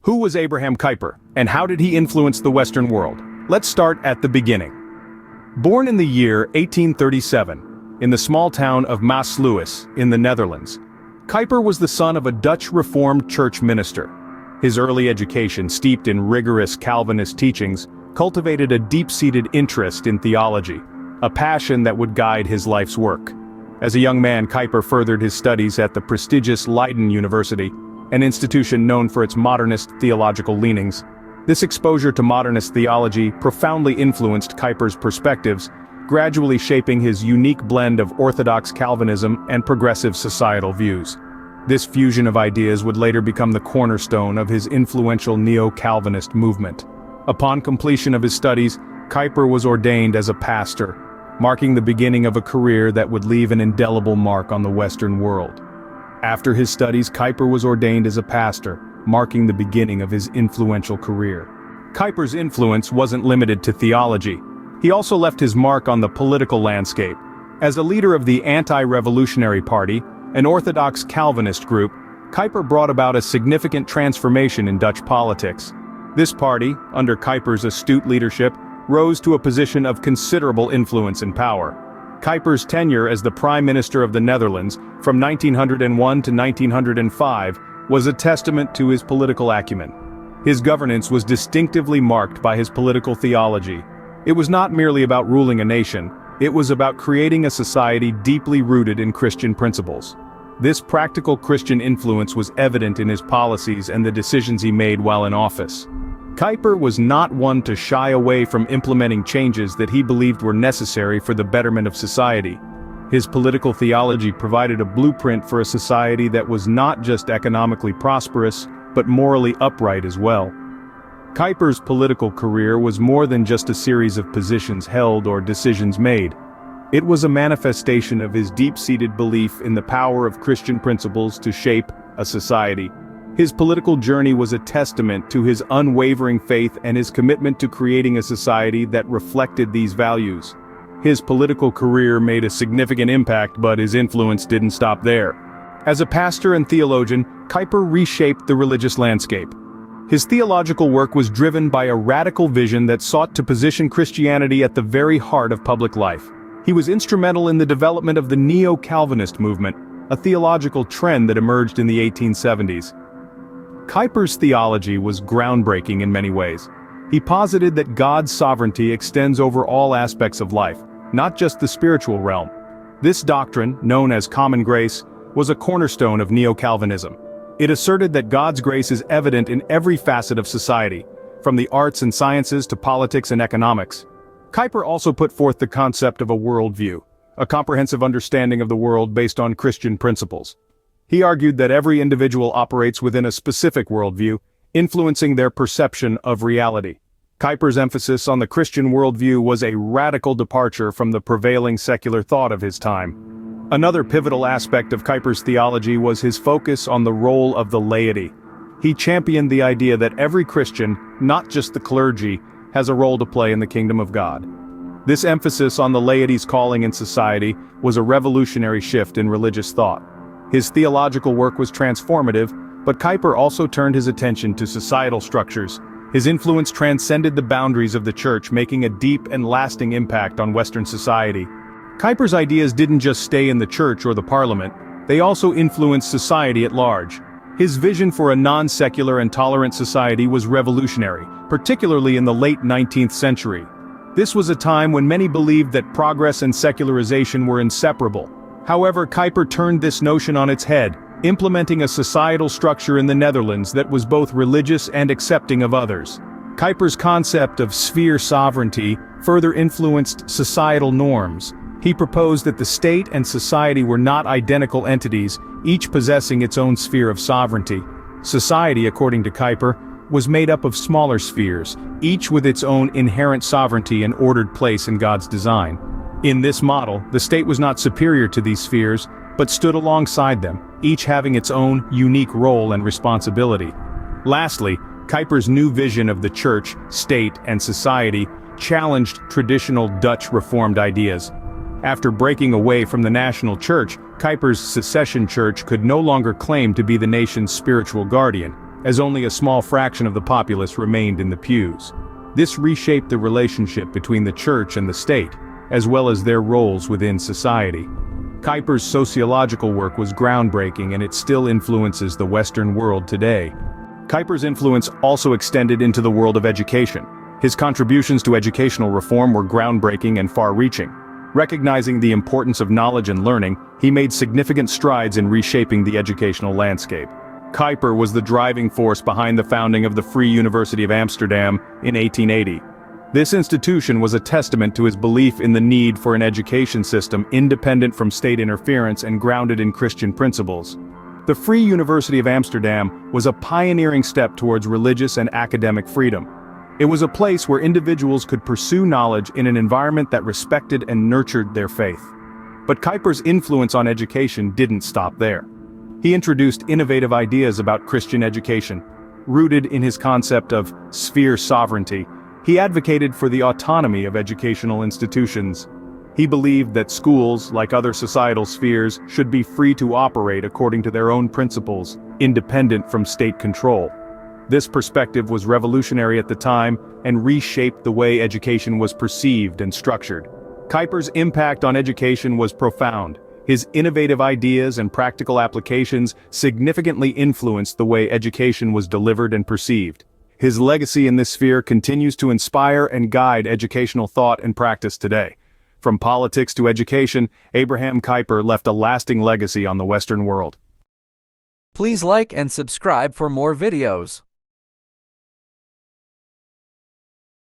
Who was Abraham Kuyper, and how did he influence the Western world? Let's start at the beginning. Born in the year 1837, in the small town of Maasluis, in the Netherlands, Kuyper was the son of a Dutch Reformed Church minister. His early education, steeped in rigorous Calvinist teachings, cultivated a deep-seated interest in theology, a passion that would guide his life's work. As a young man, Kuyper furthered his studies at the prestigious Leiden University, an institution known for its modernist theological leanings. This exposure to modernist theology profoundly influenced Kuyper's perspectives, gradually shaping his unique blend of orthodox Calvinism and progressive societal views. This fusion of ideas would later become the cornerstone of his influential neo-Calvinist movement. Upon completion of his studies, Kuyper was ordained as a pastor, marking the beginning of a career that would leave an indelible mark on the Western world. After his studies, Kuyper was ordained as a pastor, marking the beginning of his influential career. Kuyper's influence wasn't limited to theology. He also left his mark on the political landscape. As a leader of the Anti-Revolutionary Party, an Orthodox Calvinist group, Kuyper brought about a significant transformation in Dutch politics. This party, under Kuyper's astute leadership, rose to a position of considerable influence and power. Kuyper's tenure as the Prime Minister of the Netherlands, from 1901 to 1905, was a testament to his political acumen. His governance was distinctively marked by his political theology. It was not merely about ruling a nation, it was about creating a society deeply rooted in Christian principles. This practical Christian influence was evident in his policies and the decisions he made while in office. Kuyper was not one to shy away from implementing changes that he believed were necessary for the betterment of society. His political theology provided a blueprint for a society that was not just economically prosperous, but morally upright as well. Kuyper's political career was more than just a series of positions held or decisions made. It was a manifestation of his deep-seated belief in the power of Christian principles to shape a society. His political journey was a testament to his unwavering faith and his commitment to creating a society that reflected these values. His political career made a significant impact, but his influence didn't stop there. As a pastor and theologian, Kuyper reshaped the religious landscape. His theological work was driven by a radical vision that sought to position Christianity at the very heart of public life. He was instrumental in the development of the neo-Calvinist movement, a theological trend that emerged in the 1870s. Kuyper's theology was groundbreaking in many ways. He posited that God's sovereignty extends over all aspects of life, not just the spiritual realm. This doctrine, known as common grace, was a cornerstone of neo-Calvinism. It asserted that God's grace is evident in every facet of society, from the arts and sciences to politics and economics. Kuyper also put forth the concept of a worldview, a comprehensive understanding of the world based on Christian principles. He argued that every individual operates within a specific worldview, influencing their perception of reality. Kuyper's emphasis on the Christian worldview was a radical departure from the prevailing secular thought of his time. Another pivotal aspect of Kuyper's theology was his focus on the role of the laity. He championed the idea that every Christian, not just the clergy, has a role to play in the kingdom of God. This emphasis on the laity's calling in society was a revolutionary shift in religious thought. His theological work was transformative, but Kuyper also turned his attention to societal structures. His influence transcended the boundaries of the church, making a deep and lasting impact on Western society. Kuyper's ideas didn't just stay in the church or the parliament, they also influenced society at large. His vision for a non-secular and tolerant society was revolutionary, particularly in the late 19th century. This was a time when many believed that progress and secularization were inseparable. However, Kuyper turned this notion on its head, implementing a societal structure in the Netherlands that was both religious and accepting of others. Kuyper's concept of sphere sovereignty further influenced societal norms. He proposed that the state and society were not identical entities, each possessing its own sphere of sovereignty. Society, according to Kuyper, was made up of smaller spheres, each with its own inherent sovereignty and ordered place in God's design. In this model, the state was not superior to these spheres, but stood alongside them, each having its own unique role and responsibility. Lastly, Kuyper's new vision of the church, state, and society challenged traditional Dutch Reformed ideas. After breaking away from the national church, Kuyper's secession church could no longer claim to be the nation's spiritual guardian. as only a small fraction of the populace remained in the pews. This reshaped the relationship between the church and the state, as well as their roles within society. Kuyper's sociological work was groundbreaking, and it still influences the Western world today. Kuyper's influence also extended into the world of education. His contributions to educational reform were groundbreaking and far-reaching. Recognizing the importance of knowledge and learning, he made significant strides in reshaping the educational landscape. Kuyper was the driving force behind the founding of the Free University of Amsterdam in 1880. This institution was a testament to his belief in the need for an education system independent from state interference and grounded in Christian principles. The Free University of Amsterdam was a pioneering step towards religious and academic freedom. It was a place where individuals could pursue knowledge in an environment that respected and nurtured their faith. But Kuyper's influence on education didn't stop there. He introduced innovative ideas about Christian education. Rooted in his concept of sphere sovereignty, he advocated for the autonomy of educational institutions. He believed that schools, like other societal spheres, should be free to operate according to their own principles, independent from state control. This perspective was revolutionary at the time and reshaped the way education was perceived and structured. Kuyper's impact on education was profound. His innovative ideas and practical applications significantly influenced the way education was delivered and perceived. His legacy in this sphere continues to inspire and guide educational thought and practice today. From politics to education, Abraham Kuyper left a lasting legacy on the Western world. Please like and subscribe for more videos.